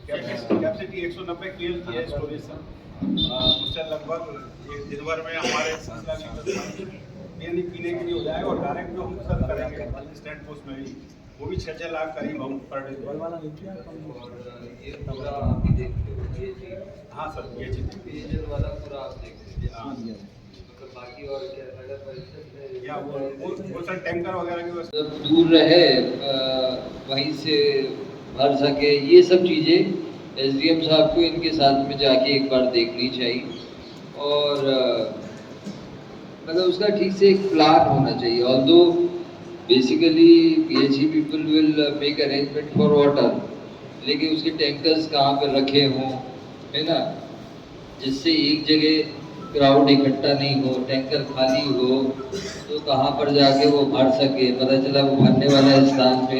Capacity 190 KL की है storage sir. उससे लगभग एक दिन भर में हमारे 7 लीटर पानी पीने के लिए हो जाएगा। और डायरेक्ट जो हम सर करेंगे स्टैंड पोस्ट में भी वो भी 6 लाख करीब हम पर डे। हाँ सर, ये चीज़ पेयजल वाला पूरा आप देख लीजिए। हाँ तो बाकी और क्या नगर परिषद में या वो सर टैंकर वगैरह की व्यवस्था दूर रहे, वहीं से भर सके, ये सब चीज़ें एसडीएम साहब को इनके साथ में जाके एक बार देखनी चाहिए। और मतलब उसका ठीक से एक प्लान होना चाहिए। Although basically PHE people will make arrangement for water, लेकिन उसके टैंकर्स कहाँ पर रखे हों, है ना, जिससे एक जगह क्राउड इकट्ठा नहीं हो, टैंकर खाली हो तो कहाँ पर जाके वो भर सके। पता चला वो भरने वाला स्थान पे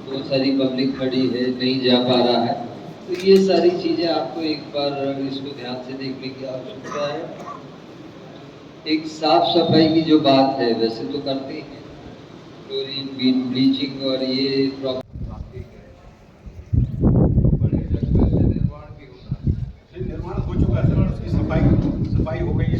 बहुत सारी पब्लिक खड़ी है, नहीं जा पा रहा है। तो ये सारी चीज़ें आपको एक बार इसको ध्यान से देखने की आवश्यकता है। एक साफ सफाई की जो बात है वैसे तो करते ही हैं, क्लोरीन ब्लीचिंग और ये प्रॉब्लम निर्माण हो चुका है सर। उसकी सफाई हो गई है।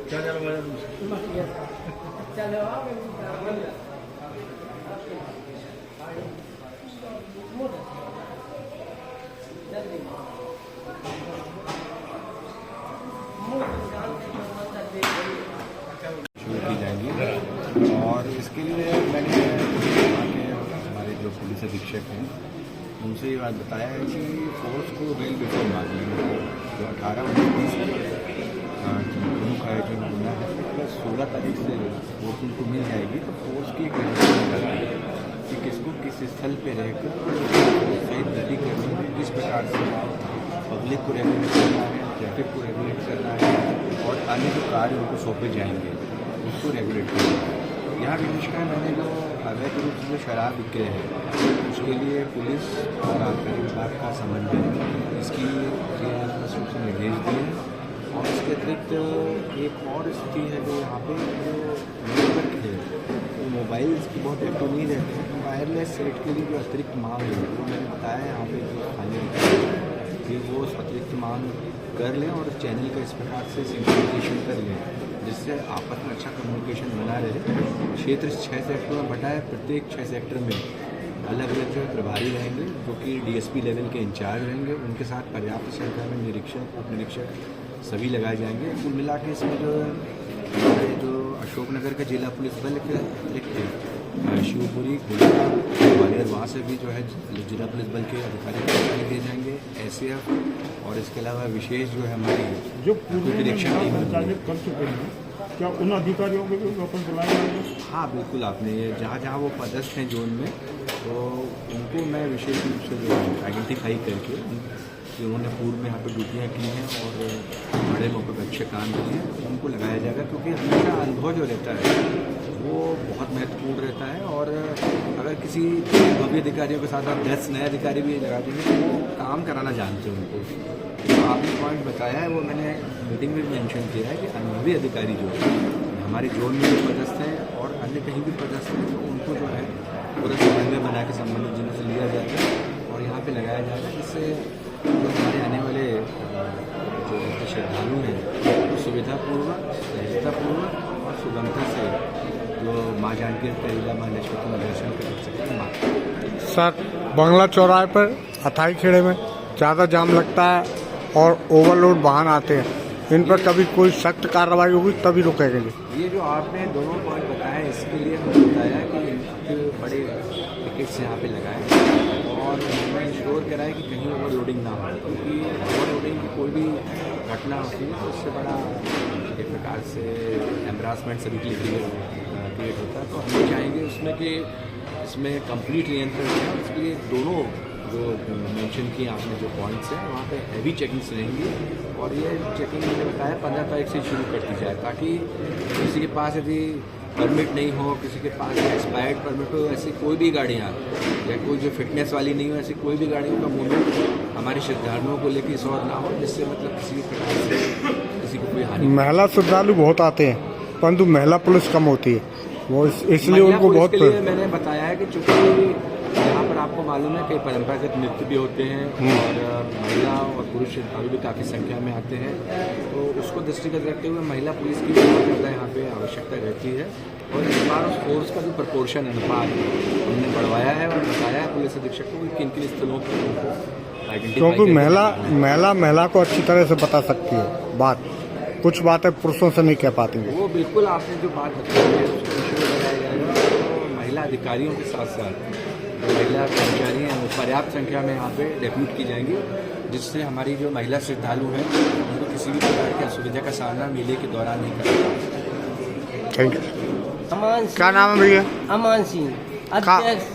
क्या चलो शुरू की जाएंगी। और इसके लिए मैंने हमारे जो पुलिस अधीक्षक हैं उनसे ये बात बताया है कि फोर्स को वेल बिफोर मार्निंग जो 18-19 प्रमुख आयोजन होना है प्लस 16 तारीख से वोट उनको मिल जाएगी। तो फोर्स की एक कि किसको किस स्थल पे रहकर सही गति करनी है, किस प्रकार से पब्लिक को रेगुलेट करना है, ट्रैफिक को रेगुलेट करना है और अन्य जो कार्य उनको सौंपे जाएंगे उसको रेगुलेट करना है। यहाँ विनिष्का मैंने जो अवैध रूप से शराब विक्रय है उसके लिए पुलिस और आबकारी विभाग का समन्वय इसकी रूप से निर्देश दिए हैं। और इसके अतिरिक्त एक और स्थिति है जो यहाँ पे जो नेटवर्क है वो मोबाइल्स की बहुत एक्टिव नहीं रहते हैं। वायरलेस सेट के लिए जो अतिरिक्त मांग है वो मैंने बताया यहाँ पे जो स्थानीय कि वो अतिरिक्त मांग कर लें और चैनल का इस प्रकार से सिंक्रोनाइजेशन कर लें जिससे आपस में अच्छा कम्युनिकेशन बना रहे। क्षेत्र 6 सेक्टर में बटा है, प्रत्येक 6 सेक्टर में अलग अलग जो प्रभारी रहेंगे जो कि डीएसपी लेवल के इंचार्ज रहेंगे। उनके साथ पर्याप्त संख्या में निरीक्षक उप निरीक्षक सभी लगाए जाएंगे। कुल मिला के इसमें जो अशोकनगर का जिला पुलिस बल के अतिरिक्त शिवपुरी ग्वालियर वहाँ से भी जो है जिला पुलिस बल के अधिकारी दिए जाएंगे, एसएएफ और इसके अलावा विशेष जो है हमारी जो निरीक्षण कर चुके हैं क्या उन अधिकारियों को भी वेपन चलाया जाएगा? हाँ बिल्कुल, आपने ये जहाँ जहाँ वो पदस्थ हैं जोन में तो उनको मैं विशेष रूप से जो आइडेंटिफाई करके जिन्होंने पूर्व में यहाँ पे ड्यूटियाँ की हैं और बड़े मौके पर अच्छे काम किए हैं उनको लगाया जाएगा, क्योंकि हमेशा अनुभव जो रहता है वो बहुत महत्वपूर्ण रहता है। और अगर किसी अनुभवी अधिकारियों के साथ आप 10 नए अधिकारी भी लगा देंगे तो वो काम कराना जानते हैं उनको। तो आपने पॉइंट बताया है वो मैंने मीटिंग में मेंशन किया है कि अनुभवी अधिकारी जो है हमारे जोन में भी पदस्थ हैं और अन्य कहीं भी पदस्थ हैं, तो उनको जो है पूरा समन्वय बना के संबंधित जिलों से लिया जाएगा और यहाँ पे लगाया जाएगा, जिससे जो हमारे आने वाले जो श्रद्धालु हैं वो सुविधापूर्वक, सहजतापूर्वक और सुगमता से जो माँ जानकी करीला माँ लक्ष्मी का दर्शन कर सकें। सर, बंगला चौराहे पर अथाई खेड़े में ज़्यादा जाम लगता है और ओवरलोड वाहन आते हैं, इन पर कभी कोई सख्त कार्रवाई होगी तभी रुकेंगे। ये जो आपने दोनों पॉइंट बताया इसके लिए हमने बताया कि इनके बड़े टिकट्स यहाँ पे लगाए और हमें इंश्योर करा है कि कहीं ओवरलोडिंग ना हो, क्योंकि ओवरलोडिंग की कोई भी घटना होती है तो उससे बड़ा एक प्रकार से एम्ब्रासमेंट सभी के लिए क्रिएट होता है। तो हम चाहेंगे उसमें कि इसमें कंप्लीट नियंत्रण है। इसके लिए दोनों जो मेंशन किए आपने जो पॉइंट्स हैं वहाँ पे हैवी चेकिंग्स रहेंगी और ये चेकिंग मैंने बताया 15 तारीख से शुरू कर दी जाए, ताकि किसी के पास यदि परमिट नहीं हो, किसी के पास एक्सपायर्ड परमिट हो, ऐसी कोई भी गाड़ियाँ या कोई जो फिटनेस वाली नहीं हो, ऐसी कोई भी गाड़ियों का मूवमेंट हमारे श्रद्धालुओं को लेकर इस और ना हो, जिससे मतलब किसी प्रकार से किसी को कोई हानि। महिला श्रद्धालु बहुत आते हैं परंतु महिला पुलिस कम होती है, वो इसलिए उनको बहुत मैंने बताया है कि चूँकि यहाँ पर आपको मालूम है कि परंपरागत नृत्य भी होते हैं और महिला और पुरुष श्रद्धालु भी काफ़ी संख्या में आते हैं, तो उसको दृष्टिगत रखते हुए महिला पुलिस की बहुत ज़्यादा यहाँ पे आवश्यकता रहती है। और इस बार उस फोर्स का जो प्रपोर्शन अनुपात हमने बढ़वाया है और बताया है पुलिस अधीक्षक को किन किन स्थलों पर उनको आइडेंटिफाई, क्योंकि महिला को अच्छी तरह से बता सकती है बात, कुछ बातें पुरुषों से नहीं कह पाती हैं। वो बिल्कुल आपने जो बात बताई है उसको इंश्योर कराया जाएगा। तो महिला अधिकारियों के साथ साथ जो महिला कर्मचारी हैं वो पर्याप्त संख्या में यहाँ पे डेप्यूट की जाएंगी, जिससे हमारी जो महिला श्रद्धालु हैं उनको किसी भी प्रकार की असुविधा का सामना मेले के दौरान नहीं करना। Thank you. क्या नाम है भैया? अमान सिंह, अध्यक्ष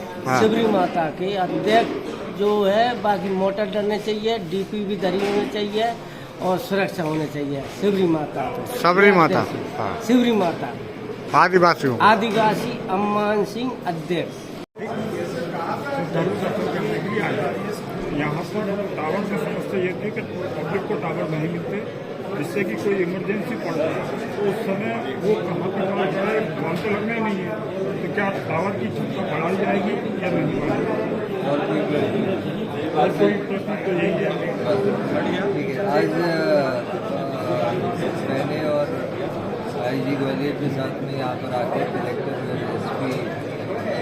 शिवरी माता के अध्यक्ष जो है। बाकी मोटर डरने चाहिए, डीपी भी धरी होनी चाहिए और सुरक्षा होनी चाहिए। शिवरी माता, सबरी माता, शिवरी माता, आदिवासी अम्मान सिंह अध्यक्ष। यहाँ पर टावर की समस्या ये थी कि पब्लिक को टावर नहीं मिलते, जिससे कि कोई इमरजेंसी पड़ जाए तो उस समय वो कहाँ पर टावर जाए वहाँ तो लगना ही नहीं है। तो क्या टावर की क्षमता बढ़ाई जाएगी या नहीं बढ़ाई? और कोई प्रश्न तो यही है। आज मैंने और IG ग्वालियर के साथ में यहाँ पर आकर कलेक्टर SP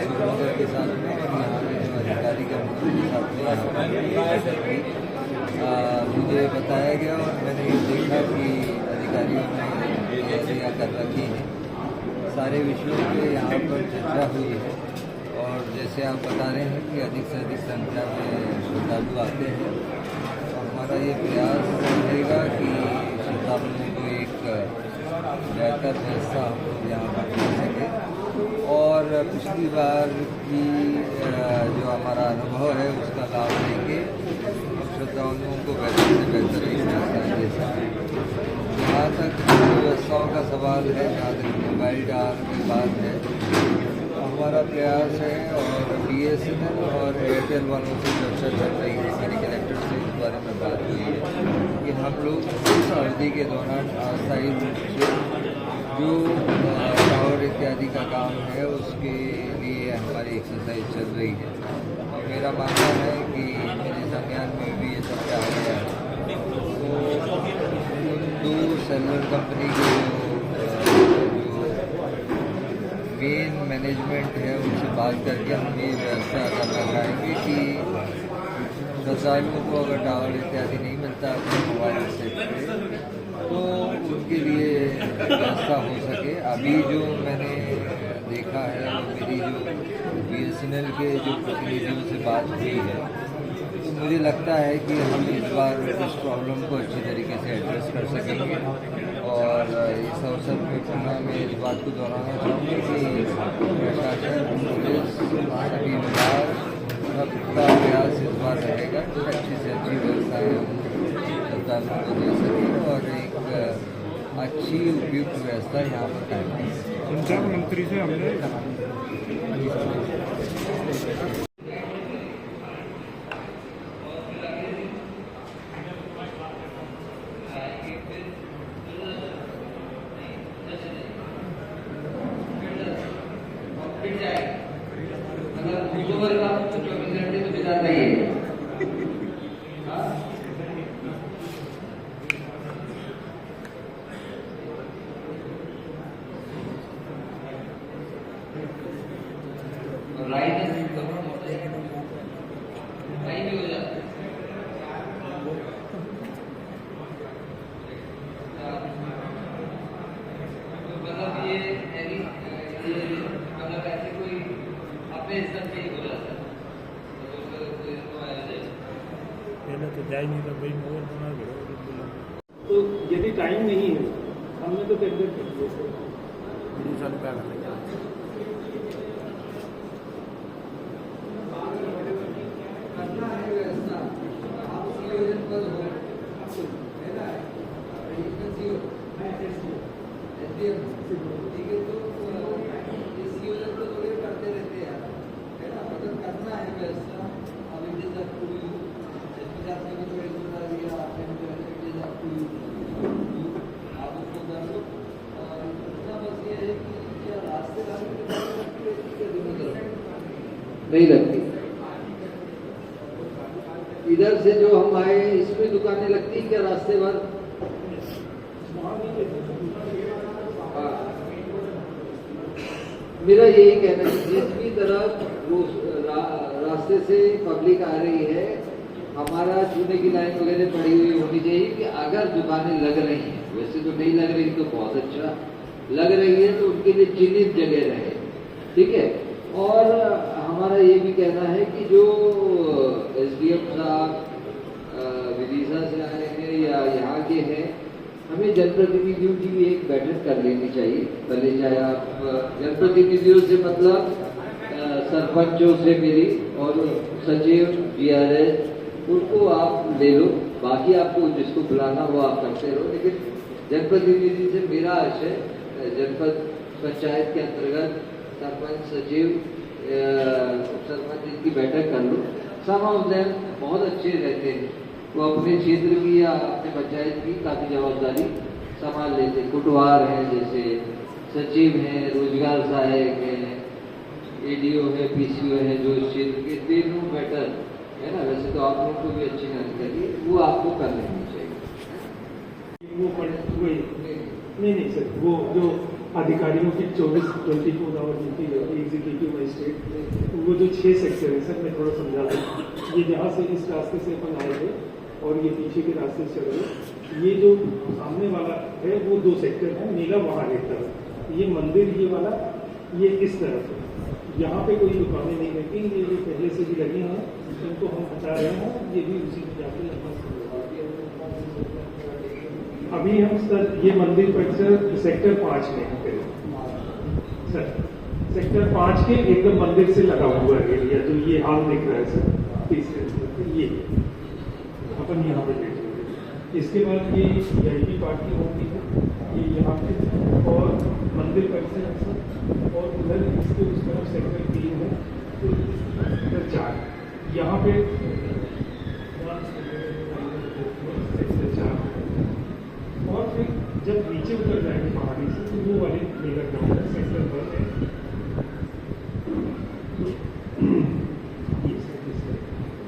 सुरनगर के साथ में और यहाँ के जो अधिकारी कर्मचारी के साथ में यहाँ पर बैठक की, मुझे बताया गया और मैंने ये देखा कि अधिकारियों ने तैयारियाँ कर रखी हैं। सारे विषयों पे यहाँ पर चर्चा हुई है और जैसे आप बता रहे हैं कि अधिक से अधिक संख्या में श्रद्धालु आते हैं, तो हमारा ये प्रयास रहेगा कि श्रद्धालुओं को एक बेहतर व्यवस्था हम लोग यहाँ पर कर सकें और पिछली बार की जो हमारा अनुभव है उसका लाभ लेके श्रद्धालुओं को बेहतर से बेहतर एक व्यवस्था दे सकें। जहाँ तक व्यवस्थाओं का सवाल है, जहाँ तक मोबाइल टावर की बात है, हमारा प्रयास है और BSNL और एयरटेल वालों से चर्चा चल रही है, मेरे कलेक्टर से इस बारे में बात हुई है कि हम लोग इस अवधि के दौरान अस्थायी रूप से जो टावर इत्यादि का काम है उसके लिए हमारी एक्सरसाइज चल रही है। और मेरा मानना है कि मेरे संज्ञान में भी ये सब आ गया है, तो दो सेलुलर कंपनी के जो मेन मैनेजमेंट है उनसे बात करके हम ये व्यवस्था करना चाहेंगे कि श्रद्धालुओं को अगर टावर इत्यादि नहीं मिलता अपने मोबाइल से तो उनके लिए व्यवस्था हो सके। अभी जो मैंने देखा है, मेरी जो BSNL के जो प्रतिनिधियों से बात हुई है, तो मुझे लगता है कि हम इस बार इस प्रॉब्लम को अच्छी तरीके से एड्रेस कर सकेंगे। और इस अवसर पर पुनः मैं इस बात को दोहराना चाहूँगी कि प्रशासन, पुलिस, सभी विभाग सबका प्रयास इस बार रहेगा कि अच्छी से अच्छी व्यवस्थाएँ हम श्रद्धालुओं को दे सकें और एक अच्छी उपयुक्त व्यवस्था यहाँ पर कायम की। संचार मंत्री से हमने पहले तो जा ही नहीं था भाई मोर बना तो यदि टाइम नहीं है हमने तो टेंडर कर दिया नहीं लगती। इधर से जो हम आए इसमें दुकानें लगती क्या रास्ते भर? मेरा यही कहना है जिस भी तरफ रास्ते से पब्लिक आ रही है हमारा चूने की लाइन वगैरह पड़ी हुई होनी चाहिए कि अगर दुकानें लग रही हैं, वैसे तो नहीं लग रही तो बहुत अच्छा, लग रही है तो उनके लिए चिन्हित जगह रहे, ठीक है। और हमारा ये भी कहना है कि जो एसडीएम साहब विदिशा से आए हैं या यहाँ के हैं, हमें जनप्रतिनिधियों की भी एक बैठक कर लेनी चाहिए। भले चाहे आप जनप्रतिनिधियों से मतलब सरपंचों से मेरी और सचिव GRS उनको आप ले लो, बाकी आपको जिसको बुलाना वो आप करते रहो, लेकिन जनप्रतिनिधि से मेरा आशय जनपद पंचायत के अंतर्गत सरपंच सचिव सरपंच इनकी बैठक कर लो। सम ऑफ देम बहुत अच्छे रहते हैं, वो अपने क्षेत्र की या अपने पंचायत की काफ़ी जवाबदारी संभाल लेते। कुटवार हैं जैसे सचिव हैं, रोजगार सहायक हैं, ADO है, PCO है, जो इस क्षेत्र के दे नो बेटर है ना। वैसे तो आप लोगों को भी अच्छी जानकारी वो आपको कर लेनी चाहिए। वो नहीं सर, वो जो अधिकारियों की 24 आवर ड्यूटी रहती है एग्जीक्यूटिव मजिस्ट्रेट, वो जो 6 सेक्टर है सर, मैं थोड़ा समझा दूँ। ये जहाँ से इस रास्ते से अपन आए थे और ये पीछे के रास्ते से चल रहे, ये जो सामने वाला है वो 2 सेक्टर है, मेला वहाँ रहता है, ये मंदिर ये वाला ये इस तरफ है। यहाँ पे कोई दुकानें नहीं रहती, ये जो पहले से भी लगी हैं इनको हम हटा रहे हैं, ये भी उसी में जाके लगभग अभी हम सर ये मंदिर परिसर सेक्टर 5 में है सर, सेक्टर 5 के एकदम मंदिर से लगा हुआ एरिया जो ये हाल दिख रहा है सर, तीसरे ये अपन यहाँ पे देख रहे हैं। इसके बाद ये VIP पार्टी होती है, ये यहाँ पे और मंदिर परिसर है सर, और उधर इसके उस तरफ सेक्टर 3 है, तो सेक्टर 4 यहाँ पे सेक्टर 4 और फिर जब नीचे उतर जाएंगे पहाड़ी से तो वो वाले मेला ग्राउंड है सेक्टर 1 है।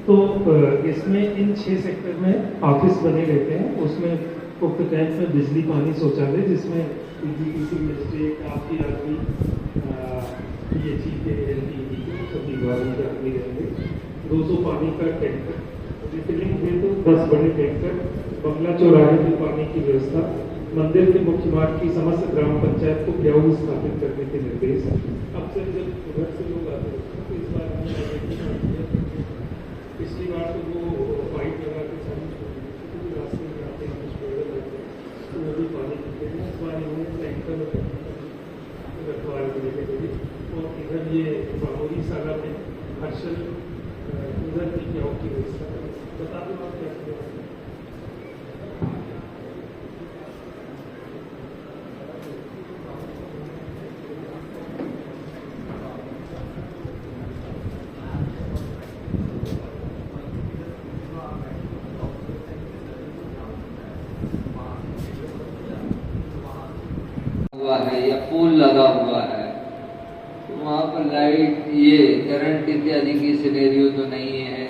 तो इसमें इन 6 सेक्टर में ऑफिस बने रहते हैं, उसमें पुख्त कैंप में बिजली पानी शौचालय जिसमें EGPC मजिस्ट्रेट आपकी आदमी PHE के LPD के सभी विभागों के आदमी रहेंगे। 200 पानी का टैंकर रिफिलिंग है तो 10 बड़े टैंकर, बंगला चौराहे में पानी की व्यवस्था, मंदिर के मुख्य मार्ग की समस्त ग्राम पंचायत को ग्याऊ स्थापित करने के निर्देश। अक्सर जब उधर से लोग आते हैं तो इस बार पिछली बार तो वो पाइप लगा के सारी रास्ते में आते हैं, कुछ पैदल रहते हैं तो वो भी पानी पीते हैं। इस बार इन्होंने टैंकर रखवा के और इधर ये बाहोरी साला में हर्षल उधर की क्या होगी व्यवस्था बता दो आप क्या करें। हुआ है या पोल लगा हुआ है तो वहाँ पर लाइट ये करंट इत्यादि की सिनेरियो तो नहीं है।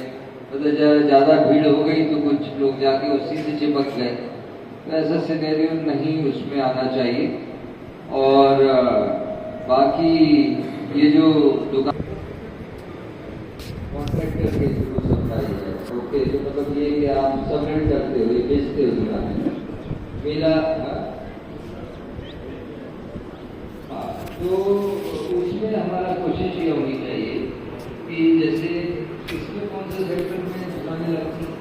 मतलब ज़्यादा भीड़ हो गई तो कुछ लोग जाके उसी से चिपक गए, तो ऐसा सिनेरियो नहीं उसमें आना चाहिए। और बाकी ये जो दुकान कॉन्ट्रैक्टर के थ्रू सप्लाई है, ओके, तो मतलब ये कि आप सबमिट करते हो, ये बेचते हो दुकान मेला, तो उसमें हमारा कोशिश ये होनी चाहिए कि जैसे इसमें कौन से सेक्टर में दुकानें लगती हैं,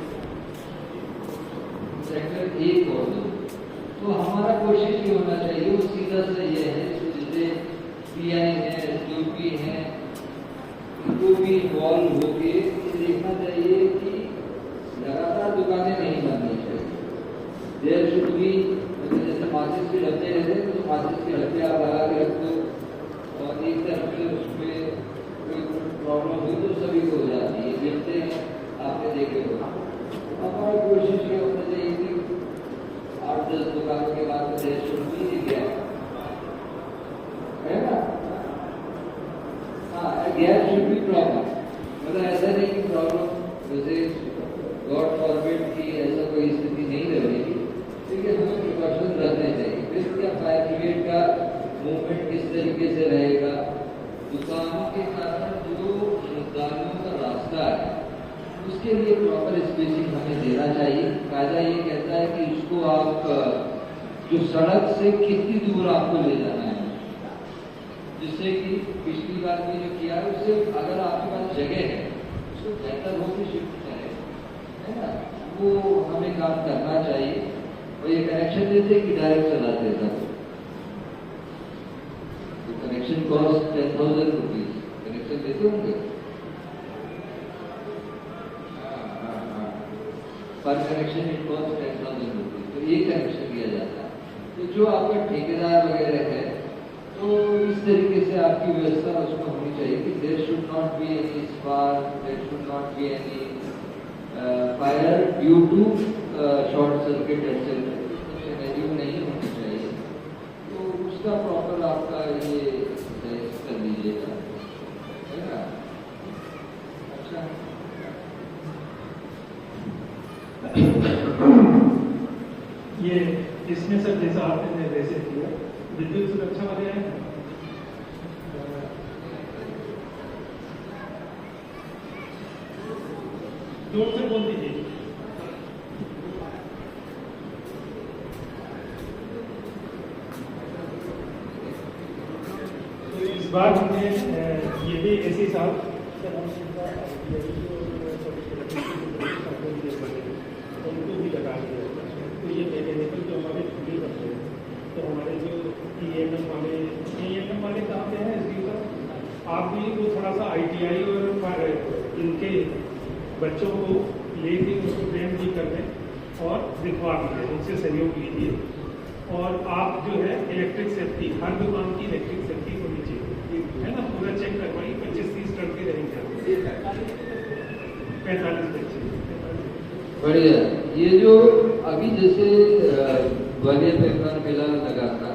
सेक्टर 1 और 2, तो हमारा कोशिश ये होना चाहिए वो सीधा सा ये है जैसे PI है, SDOP है, इनको भी इन्वॉल्व होके देखना चाहिए कि लगातार दुकानें नहीं बननी चाहिए। देयर शुड बी, जैसे माचिस के डब्बे रहते हैं तो माचिस के डब्बे आप लगा के रख दो और एक तरफ से उसमें कोई प्रॉब्लम हुई तो सभी को हो जाती है, गिरते हैं, आपने देखे हो। हमारा कोशिश ये होना चाहिए कि 8-10 दुकानों के बाद देश शुरू भी गया है ना। हाँ, गैप शुड बी प्रॉब्लम, मतलब ऐसा नहीं कि प्रॉब्लम जैसे गॉड फॉरबिड की ऐसा कोई स्थिति नहीं रहेगी, लेकिन हमें प्रिकॉशन रखने चाहिए। फिर क्या फायर ब्रिगेड का मूवमेंट किस तरीके से रहेगा, दुकानों के कारण जो श्रद्धालुओं का रास्ता है उसके लिए प्रॉपर स्पेसिंग हमें देना चाहिए। कायदा ये कहता है कि इसको आप जो सड़क से कितनी दूर आपको ले जाना है, जिससे कि पिछली बार में जो किया है उससे अगर आपके पास जगह है उसको बेहतर होकर शिफ्ट करें, है ना, वो हमें काम करना चाहिए। और ये कनेक्शन देते कि डायरेक्ट चलाते हैं सब, तो कनेक्शन कॉस्ट 10,000 रुपीज कनेक्शन देते होंगे पर कनेक्शन, इट कॉस्ट 10,000 रुपीज, तो ये कनेक्शन दिया जाता है। तो जो आपका ठेकेदार वगैरह है तो इस तरीके से आपकी व्यवस्था उसमें होनी चाहिए कि there should not be any spark, there should not be any fire due to short circuit etcetera, scenario नहीं होनी चाहिए। तो उसका प्रॉपर आपका ये कर लीजिएगा, है ना। अच्छा, ये इसमें सर जैसा आपने निर्देशित किया विद्युत सुरक्षा वाले हैं, जोर से बोल दीजिए। तो इस बार हमने ये भी ऐसे साथ उनको भी लगा दिया। तो ये मैकेनिकल जो हमारे खुली करते हैं, तो हमारे जो EMM वाले कहाँ पे हैं इसकी सर, आप भी वो थोड़ा सा ITI और इनके बच्चों को लेके उसको ट्रेन भी कर दें और दिखवा दें, उनसे सहयोग लीजिए। और आप जो है इलेक्ट्रिक सेफ्टी, हर दुकान की इलेक्ट्रिक सेफ्टी होनी चाहिए, है ना, पूरा चेक करवाइए। 25-30 करके रहेंगे 45 बच्चे। बढ़िया। ये जो अभी जैसे ग्वालियर में एक मेला लगा था,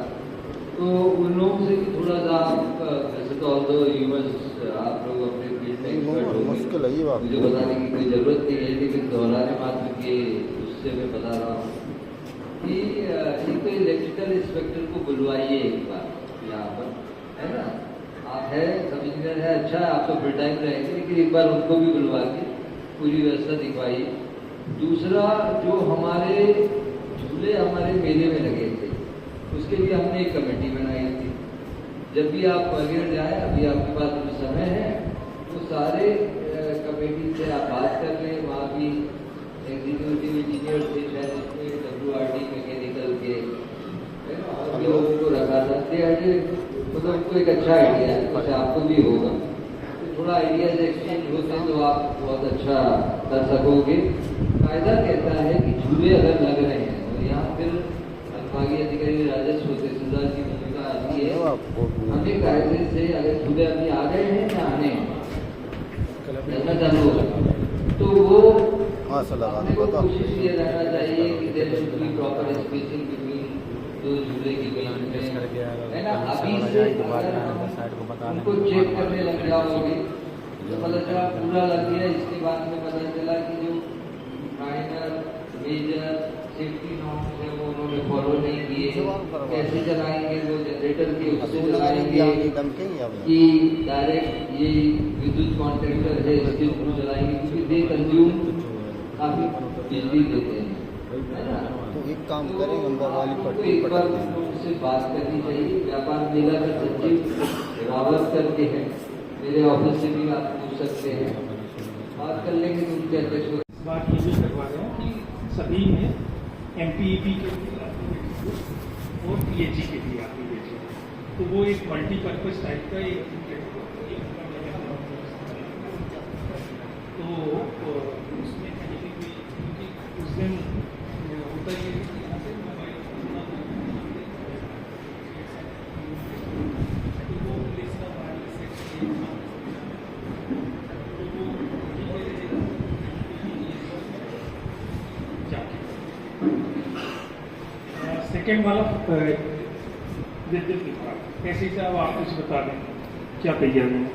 तो उन लोगों से भी थोड़ा सा आप वैसे तो ऑल दो यूनिवर्स आप लोग अपने फील्ड में एक्सपर्ट हो, मुझे बताने की कोई जरूरत नहीं है, लेकिन दोहराने मात्र के उससे मैं बता रहा हूँ कि एक तो इलेक्ट्रिकल इंस्पेक्टर को बुलवाइए एक बार यहाँ पर, है ना। आप है सब इंजीनियर है, अच्छा आप तो फ्री टाइम रहेंगे, लेकिन एक बार उनको भी बुलवा के पूरी व्यवस्था दिखवाइए। दूसरा, जो हमारे झूले हमारे मेले में लगे थे उसके लिए हमने एक कमेटी बनाई थी। जब भी आप ग्वालियर जाए, अभी आपके पास जो समय है तो सारे कमेटी से आप बात कर लें। वहाँ भी एग्जीक्यूटिव इंजीनियर थे, शायद इसमें WRD मैकेनिकल के, है ना, और लोगों को रखा था। मतलब उनको एक अच्छा आइडिया है, जैसे आपको भी होगा, तो थोड़ा आइडियाज एक्सचेंज होते तो आप बहुत अच्छा कर सकोगे। कायदा कहता है कि झूले अगर लग रहे हैं और यहाँ फिर अनुभागीय अधिकारी राजस्व तहसीलदार की भूमिका आती है। हमें कायदे से अगर झूले अभी आ गए हैं या आने ऐसा चालू होगा तो वो हमें को कोशिश ये रहना चाहिए कि there should be proper spacing between दो झूले के बीच में, है ना। अभी से उनको चेक करने लग जाओगे तो पता चला पूरा लग गया, इसके बाद में पता चला कि जो माइनर मेजर सेफ्टी नॉर्म्स है वो उन्होंने फॉलो नहीं किए। कैसे चलाएंगे वो जनरेटर के उससे चलाएंगे कि डायरेक्ट ये विद्युत कॉन्ट्रैक्टर है इसके थ्रू चलाएंगे, क्योंकि दे कंज्यूम काफी बिजली देते हैं, है ना। तो एक काम करें, अंदर वाली पट्टी एक बार उनसे बात करनी चाहिए। व्यापार मेला का सचिव रावत करके है, मेरे ऑफिस से भी आप पूछ सकते हैं, बात कर लेंगे तो उनके अध्यक्ष बात ये भी करवा रहे हैं कि सभी में MPEB के लिए और PHE के लिए तो वो एक मल्टीपर्पज टाइप का एक तो उसमें कहीं भी क्योंकि उस दिन होता ही है सेकेंड वाला विद्युत विभाग कैसे साहब आप कुछ बता दें क्या तैयारी है?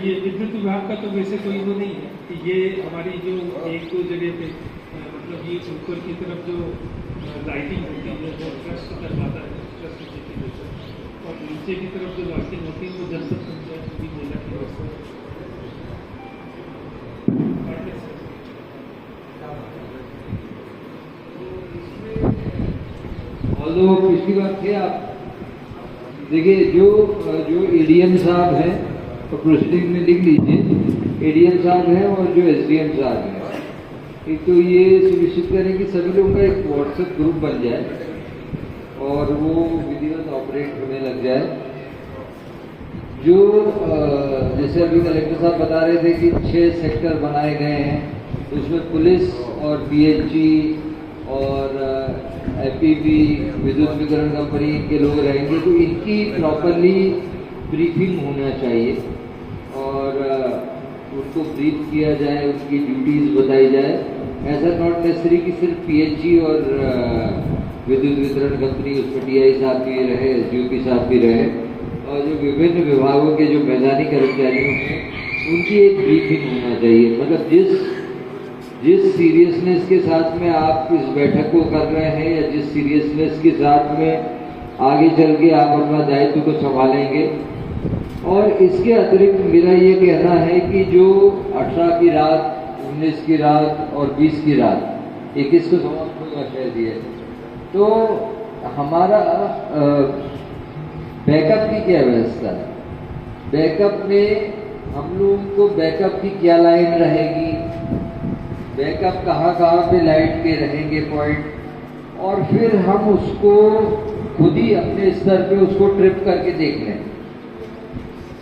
ये विद्युत विभाग का तो वैसे कोई वो नहीं है कि ये हमारी जो एक दो जगह पे मतलब ये ऊपर की तरफ जो लाइटिंग होती है वो ट्रस्ट करवाता है, ट्रस्ट और नीचे की तरफ जो लाइटिंग होती है वो जनपद पंचायत की मेला की व्यवस्था पिछली बात थे आप देखिए जो ADM साहब हैं तो प्रोसीडिंग में लिख लीजिए, ADM साहब हैं और जो SDM साहब हैं। एक तो ये सुनिश्चित करें कि सभी लोगों का एक व्हाट्सएप ग्रुप बन जाए और वो विधिवत ऑपरेट होने लग जाए। जो जैसे अभी कलेक्टर साहब बता रहे थे कि 6 सेक्टर बनाए गए हैं, तो उसमें पुलिस और PHE और FPB विद्युत वितरण कंपनी के लोग रहेंगे, तो इनकी प्रॉपरली ब्रीफिंग होना चाहिए और उनको ब्रीफ किया जाए, उनकी ड्यूटीज़ बताई जाए। ऐसा नॉट नेसेसरी कि सिर्फ PHE और विद्युत वितरण कंपनी उसमें TI साहब भी रहे, SDOP साहब भी रहे, और जो विभिन्न विभागों के जो मैदानी कर्मचारियों हैं उनकी एक ब्रीफिंग होना चाहिए। मतलब जिस सीरियसनेस के साथ में आप इस बैठक को कर रहे हैं या जिस सीरियसनेस के साथ में आगे चल के आप अपना दायित्व को संभालेंगे। और इसके अतिरिक्त मेरा ये कहना है कि जो 18 की रात, 19 की रात और 20 की रात, 21 को समाप्त होगा शायद ये, तो हमारा बैकअप की क्या व्यवस्था है? बैकअप में हम लोगों को बैकअप की क्या लाइन रहेगी, बैकअप कहाँ पे लाइट के रहेंगे पॉइंट, और फिर हम उसको खुद ही अपने स्तर पे उसको ट्रिप करके देख लें।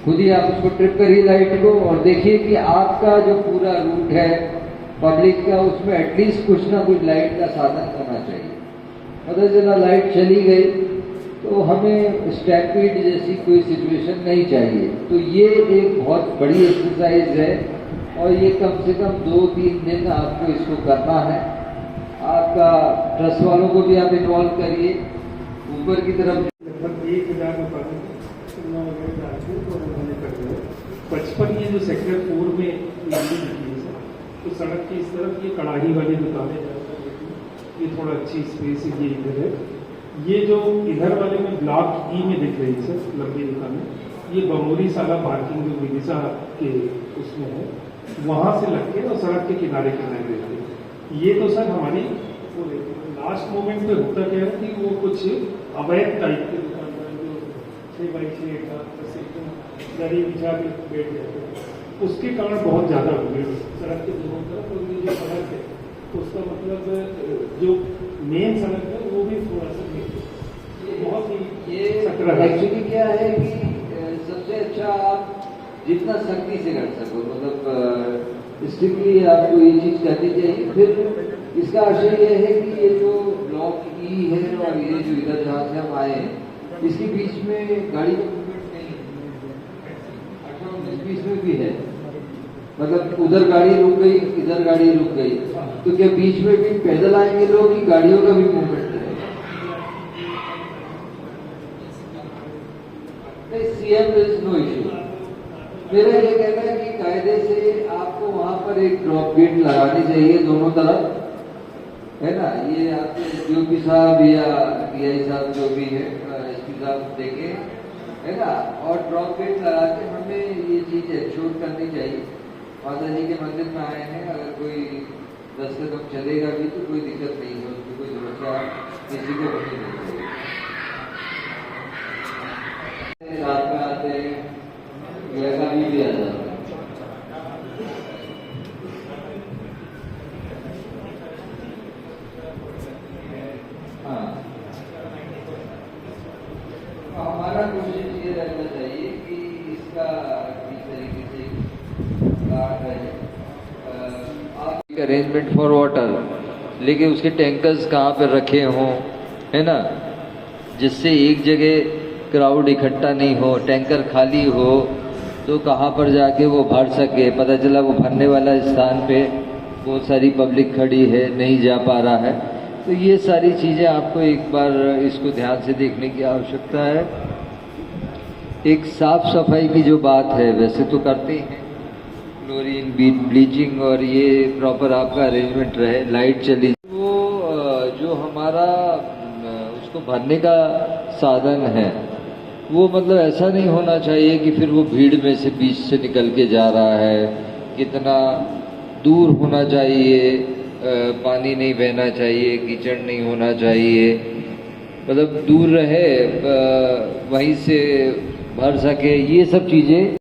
खुद ही आप उसको ट्रिप करिए लाइट को और देखिए कि आपका जो पूरा रूट है पब्लिक का, उसमें एटलीस्ट कुछ ना कुछ लाइट का साधन होना चाहिए। पता चला लाइट चली गई तो हमें स्टैम्पीड जैसी कोई सिचुएशन नहीं चाहिए। तो ये एक बहुत बड़ी एक्सरसाइज है और ये कम से कम 2-3 दिन आपको इसको करना है। आपका ट्रस्ट वालों को भी आप इन्वॉल्व करिए। ऊपर की तरफ लगभग 1000 55 ये जो सेक्टर 4 में लगी है सर, तो सड़क की इस तरफ ये कड़ाही वाली दुकानें ये थोड़ा अच्छी स्पेस है, ये इधर है। ये जो इधर वाले में ब्लॉक ई में दिख रही है सर लंबी दुकानें, ये बमोरी साला पार्किंग जो विदिशा के उसमें है, वहाँ से लग के और सड़क के किनारे किनारे रहते हैं। ये तो सर हमारी लास्ट मोमेंट पे होता क्या है कि वो कुछ अवैध टाइप के दुकानदार जो 6x6 का दरी बिछा के बैठ जाते हैं, उसके कारण बहुत ज़्यादा भीड़ सड़क के दोनों तरफ। और ये जो सड़क है उसका मतलब जो मेन सड़क है वो भी थोड़ा सा बहुत ही ये सकरा है। एक्चुअली क्या है कि सबसे अच्छा आप जितना सख्ती से कर सको, मतलब स्ट्रिक्टली आपको ये चीज़ करनी चाहिए। फिर इसका आशय ये है कि ये जो ब्लॉक ई है और ये जो इधर जहाँ से हम आए हैं, इसके बीच में गाड़ी का मूवमेंट नहीं है। 18-19 बीच में भी है, मतलब उधर गाड़ी रुक गई, इधर गाड़ी रुक गई, तो क्या बीच में भी पैदल आएंगे लोग कि गाड़ियों का भी मूवमेंट है? CM is no issue. मेरा ये कहना है कि कायदे से आपको वहां पर एक ड्रॉप गेट लगानी चाहिए दोनों तरफ, है ना। ये आपके डीओपी साहब या डीआई साहब जो भी है, एसपी साहब देखें, है ना। और ड्रॉप गेट लगा के हमें ये चीज एश्योर करनी चाहिए। माता जी के मंदिर में आए हैं, अगर कोई 10 कदम चलेगा भी तो कोई दिक्कत नहीं है, उसकी कोई सुरक्षा किसी को नहीं मिलेगी। रात में आते हैं, वैसा भी आ जाता है। हाँ, हमारा कोशिश ये रहना चाहिए कि इसका किस तरीके से अरेंजमेंट फॉर वाटर, लेकिन उसके टैंकर्स कहाँ पर रखे हों, है ना, जिससे एक जगह क्राउड इकट्ठा नहीं हो, टैंकर खाली हो तो कहाँ पर जाके वो भर सके। पता चला वो भरने वाला स्थान पे बहुत सारी पब्लिक खड़ी है, नहीं जा पा रहा है। तो ये सारी चीज़ें आपको एक बार इसको ध्यान से देखने की आवश्यकता है। एक साफ सफाई की जो बात है वैसे तो करते ही हैं, क्लोरीन ब्लीचिंग और ये प्रॉपर आपका अरेंजमेंट रहे, लाइट चली, वो जो हमारा उसको भरने का साधन है वो मतलब ऐसा नहीं होना चाहिए कि फिर वो भीड़ में से बीच से निकल के जा रहा है। कितना दूर होना चाहिए, पानी नहीं बहना चाहिए, कीचड़ नहीं होना चाहिए, मतलब दूर रहे, वहीं से भर सके, ये सब चीज़ें